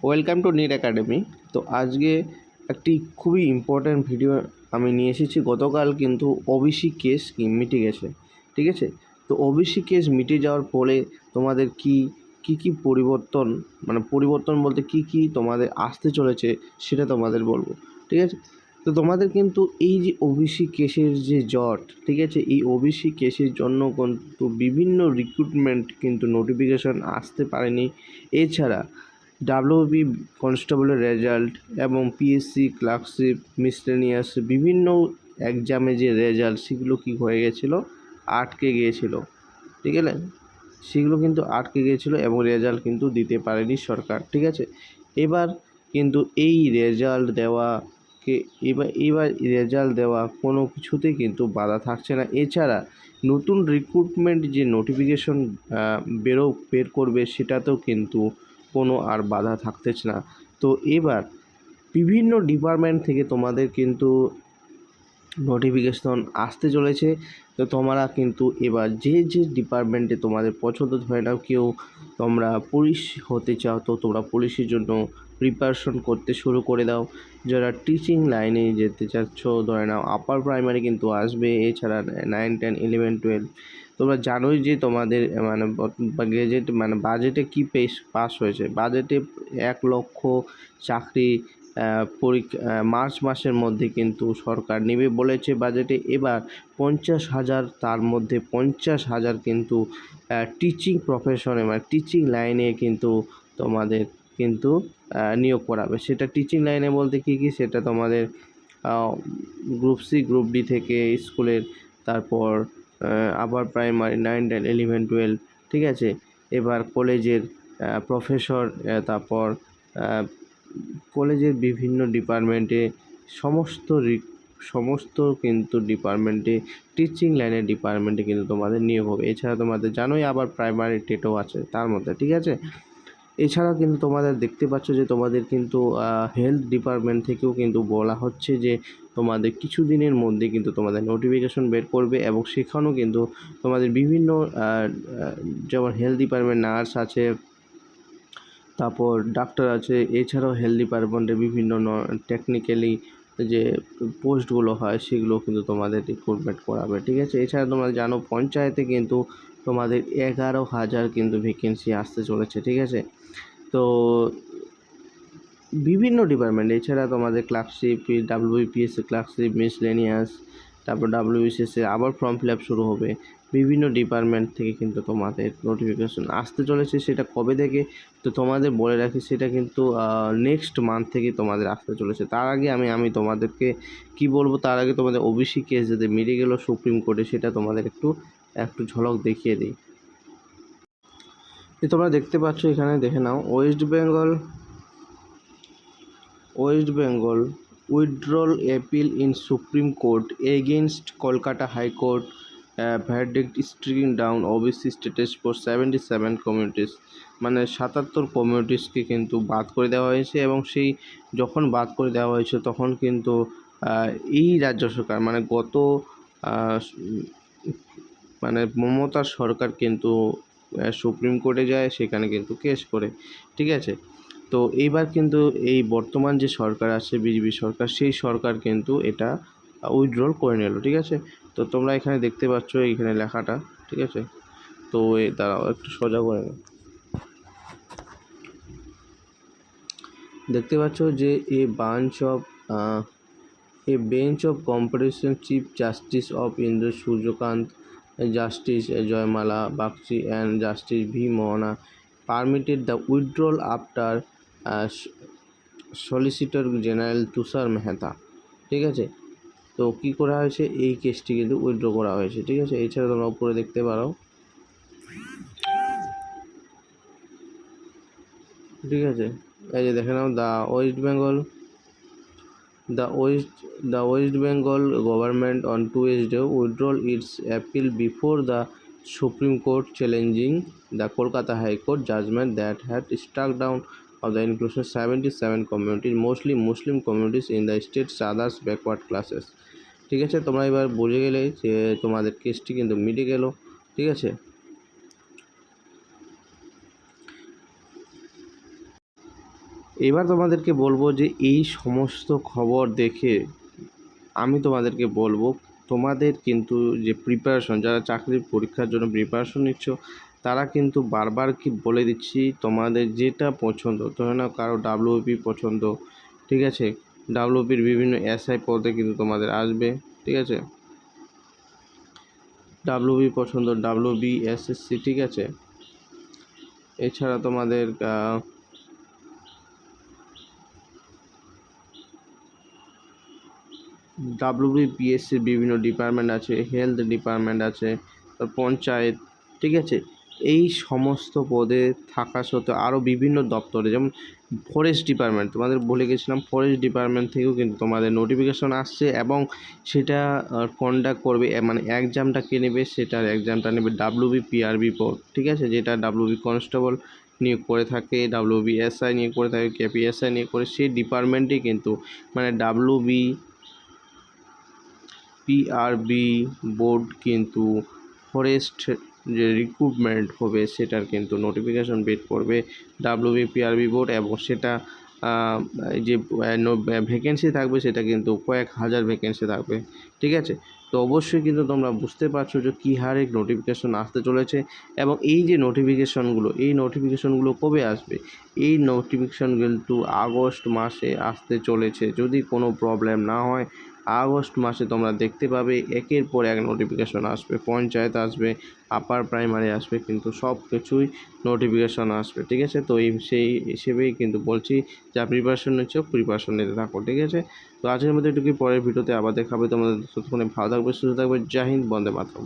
Welcome to NEET academy. তো আজকে একটি খুবই ইম্পর্ট্যান্ট ভিডিও আমি নিয়ে এসেছি। গতকাল কিন্তু ওবিসি কেস মিটে গেছে, ঠিক আছে। তো ওবিসি কেস মিটে যাওয়ার ফলে তোমাদের কি পরিবর্তন, মানে পরিবর্তন বলতে কি তোমাদের আসতে চলেছে সেটা তোমাদের বলবো, ঠিক আছে। তো তোমাদের কিন্তু এই যে ওবিসি কেসের যে জট, ঠিক আছে, এই ওবিসি কেসের জন্য কিন্তু বিভিন্ন রিক্রুটমেন্ট কিন্তু নোটিফিকেশন আসতে পারেনি। এছাড়া ডাব্লিউবি কনস্টেবলের রেজাল্ট এবং পিএসসি ক্লার্কশিপ মিসলেনিয়াস বিভিন্ন এক্সামে যে রেজাল্ট সেগুলো কী হয়ে গেছিলো, আটকে গিয়েছিল, ঠিক আছে। সেগুলো কিন্তু আটকে গিয়েছিলো এবং রেজাল্ট কিন্তু দিতে পারেনি সরকার, ঠিক আছে। এবার কিন্তু এই রেজাল্ট দেওয়াকে এবার রেজাল্ট দেওয়া কোনো কিছুতেই কিন্তু বাধা থাকছে না। এছাড়া নতুন রিক্রুটমেন্ট যে নোটিফিকেশন বের করবে সেটাতেও কিন্তু কোনো আর বাধা থাকতেছে না। তো এবার বিভিন্ন ডিপার্টমেন্ট থেকে তোমাদের কিন্তু নোটিফিকেশন আসতে চলেছে। তো তোমরা কিন্তু এবার যে ডিপার্টমেন্টে তোমাদের পছন্দ, ধরে নাও কেউ তোমরা পুলিশ হতে চাও, তো তোমরা পুলিশের জন্য প্রিপারেশন করতে শুরু করে দাও। যারা টিচিং লাইনে যেতে চাচ্ছ, ধরে নাও আপার প্রাইমারি কিন্তু আসবে। এছাড়া 9, 10, 11, 12 তোমরা জানোই যে তোমাদের মানে গেজেট মানে বাজেটে কি পাস হয়েছে। বাজেটে 1 লক্ষ চাকরি মার্চ মাসের মধ্যে কিন্তু সরকার নেবে বলেছে বাজেটে। এবার 50,000, তার মধ্যে 50,000 কিন্তু টিচিং প্রফেশনে মানে টিচিং লাইনে কিন্তু তোমাদের কিন্তু নিয়োগ করাবে। সেটা টিচিং লাইনে বলতে কী সেটা তোমাদের গ্রুপ সি, গ্রুপ ডি থেকে স্কুলের, তারপর আপার প্রাইমারি 9, 10, 11, 12, ঠিক আছে। এবার কলেজের প্রফেসর, তারপর কলেজের বিভিন্ন ডিপার্টমেন্টে সমস্ত কিন্তু ডিপার্টমেন্টে টিচিং লাইনের ডিপার্টমেন্টে কিন্তু তোমাদের নিয়োগ হবে। এছাড়া তোমাদের জানোই আবার প্রাইমারি টেটও আছে তার মধ্যে, ঠিক আছে। এছাড়াও কিন্তু তোমাদের দেখতে পাচ্ছ যে তোমাদের কিন্তু হেলথ ডিপার্টমেন্ট থেকেও কিন্তু বলা হচ্ছে যে তোমাদের কিছু দিনের মধ্যে কিন্তু তোমাদের নোটিফিকেশন বের করবে এবং সেখানেও কিন্তু তোমাদের বিভিন্ন যেমন হেলথ ডিপার্টমেন্ট নার্স আছে, তারপর ডাক্তার আছে। এছাড়াও হেলথ ডিপার্টমেন্টে বিভিন্ন টেকনিক্যালি যে পোস্টগুলো হয় সেগুলো কিন্তু তোমাদের রিক্রুটমেন্ট করাবে, ঠিক আছে। এছাড়া তোমরা জানো পঞ্চায়েতে কিন্তু তোমাদের 11,000 কিন্তু ভ্যাকেন্সি আসতে চলেছে, ঠিক আছে। তো বিভিন্ন ডিপার্টমেন্ট, এছাড়া তোমাদের ক্লার্কশিপ, ডাব্লিউবিপিএসসি ক্লার্কশিপ, মিসলেনিয়াস, তারপর ডাব্লিউবিসিএসসি আবার ফর্ম ফিল আপ শুরু হবে। বিভিন্ন ডিপার্টমেন্ট থেকে কিন্তু তোমাদের নোটিফিকেশন আসতে চলেছে। সেটা কবে থেকে তো তোমাদের বলে রাখি, সেটা কিন্তু নেক্সট মান্থ থেকে তোমাদের আসতে চলেছে। তার আগে আমি তোমাদেরকে কি বলবো, তার আগে তোমাদের ওবিসি কেস যাতে মিটে গেল সুপ্রিম কোর্টে সেটা তোমাদের একটু ঝলক দেখিয়ে দিই। তোমরা দেখতে পাচ্ছ এখানে, দেখে নাও। West Bengal withdrawal appeal in Supreme Court against Kolkata High Court verdict striking down OBC status for 77 communities। মানে 77 কমিউনিটিসকে কিন্তু বাদ করে দেওয়া হয়েছে এবং সেই যখন বাদ করে দেওয়া হয়েছে তখন কিন্তু এই রাজ্য সরকার মানে মমতা সরকার কিন্তু সুপ্রিম কোর্টে যায়, সেখানে কিন্তু কেস করে, ঠিক আছে। তো এইবার কিন্তু এই বর্তমান যে সরকার আছে বিজেপি সরকার, সেই সরকার কিন্তু এটা উইথড্রল করে নিল, ঠিক আছে। তো তোমরা এখানে দেখতে পাচ্ছ এইখানে লেখাটা, ঠিক আছে। তো দাঁড়াও একটু সোজা করে নাও। দেখতে পাচ্ছ যে a bench of Comparative Chief Justice of Indra Suryakant, Justice Joymala Bagchi and Justice V. Mohana permitted the withdrawal after solicitor general Tushar Mehta, ঠিক আছে। তো কী করা হয়েছে, এই কেসটি কিন্তু উইথড্র করা হয়েছে, ঠিক আছে। এছাড়া তোমরা উপরে দেখতে পারো, ঠিক আছে। এই যে দেখে নাও, the West Bengal government on Tuesday withdrew its appeal before the Supreme Court challenging the Kolkata High Court judgment that had struck down of the inclusion 77 communities, mostly Muslim communities in the state's others backward classes, ঠিক আছে। তোমরা এবার বুঝে গেলে যে তোমাদের কেসটি কিন্তু মিটে গেল, ঠিক আছে। এবার তোমাদেরকে বলবো যে এই সমস্ত খবর দেখে আমি তোমাদেরকে বলবো, তোমাদের কিন্তু যে প্রিপারেশন, যারা চাকরির পরীক্ষার জন্য প্রিপারেশন নিচ্ছ, তারা কিন্তু বারবার কি বলে দিচ্ছি, তোমাদের যেটা পছন্দ, ধরে নাও কারো ডাব্লিউপি পছন্দ, ঠিক আছে, ডাব্লিউপির বিভিন্ন এসআই পদে কিন্তু তোমাদের আসবে, ঠিক আছে, ডাব্লিউবি পছন্দ, ডাব্লিউবি এসএসসি, ঠিক আছে, এছাড়া তোমাদের ডাব্লিউবিপিএসসির বিভিন্ন ডিপার্টমেন্ট আছে, হেলথ ডিপার্টমেন্ট আছে, পঞ্চায়েত, ঠিক আছে, এই সমস্ত পদে থাকা সত্ত্বেও আরও বিভিন্ন দপ্তরে, যেমন ফরেস্ট ডিপার্টমেন্ট, তোমাদের বলে গেছিলাম, ফরেস্ট ডিপার্টমেন্ট থেকেও কিন্তু তোমাদের নোটিফিকেশন আসছে, এবং সেটা কন্ডাক্ট করবে, মানে এক্সামটা কে নেবে, সেটার এক্সামটা নেবে ডাব্লিউবিপিআরবি বোর্ড, ঠিক আছে, যেটা ডাব্লিউবি কনস্টেবল নিয়োগ করে থাকে, ডাব্লিউবি এসআই নিয়োগ করে থাকে, কেপিএসআই নিয়োগ করে, সেই ডিপার্টমেন্টই কিন্তু মানে পিআরবি বোর্ড কিন্তু ফরেস্ট যে রিক্রুটমেন্ট হবে সেটার কিন্তু নোটিফিকেশন বের করবে ডাব্লিউবিপিআরবি বোর্ড, এবং সেটা যে ভ্যাকেন্সি থাকবে সেটা কিন্তু কয়েক হাজার ভ্যাকেন্সি থাকবে, ঠিক আছে। তো অবশ্যই কিন্তু তোমরা বুঝতে পারছো যে কী হারে নোটিফিকেশন আসতে চলেছে, এবং এই যে নোটিফিকেশনগুলো কবে আসবে, এই নোটিফিকেশন কিন্তু আগস্ট মাসে আসতে চলেছে, যদি কোনো প্রবলেম না হয়। আগস্ট মাসে তোমরা দেখতে পাবে একের পর এক নোটিফিকেশন আসবে, পঞ্চায়েত আসবে, আপার প্রাইমারি আসবে, কিন্তু সব কিছুই নোটিফিকেশন আসবে, ঠিক আছে। তো সেই হিসেবেই কিন্তু বলছি, যা প্রিপারেশন নিচ্ছ প্রিপারেশন নিতে থাকো, ঠিক আছে। তো আজকের মধ্যে এটুকুই, পরের ভিডিওতে আবার দেখাবে, তোমাদের ততক্ষণে ভালো থাকবে, সুস্থ থাকবে, জয় হিন্দ, বন্দে মাতরম।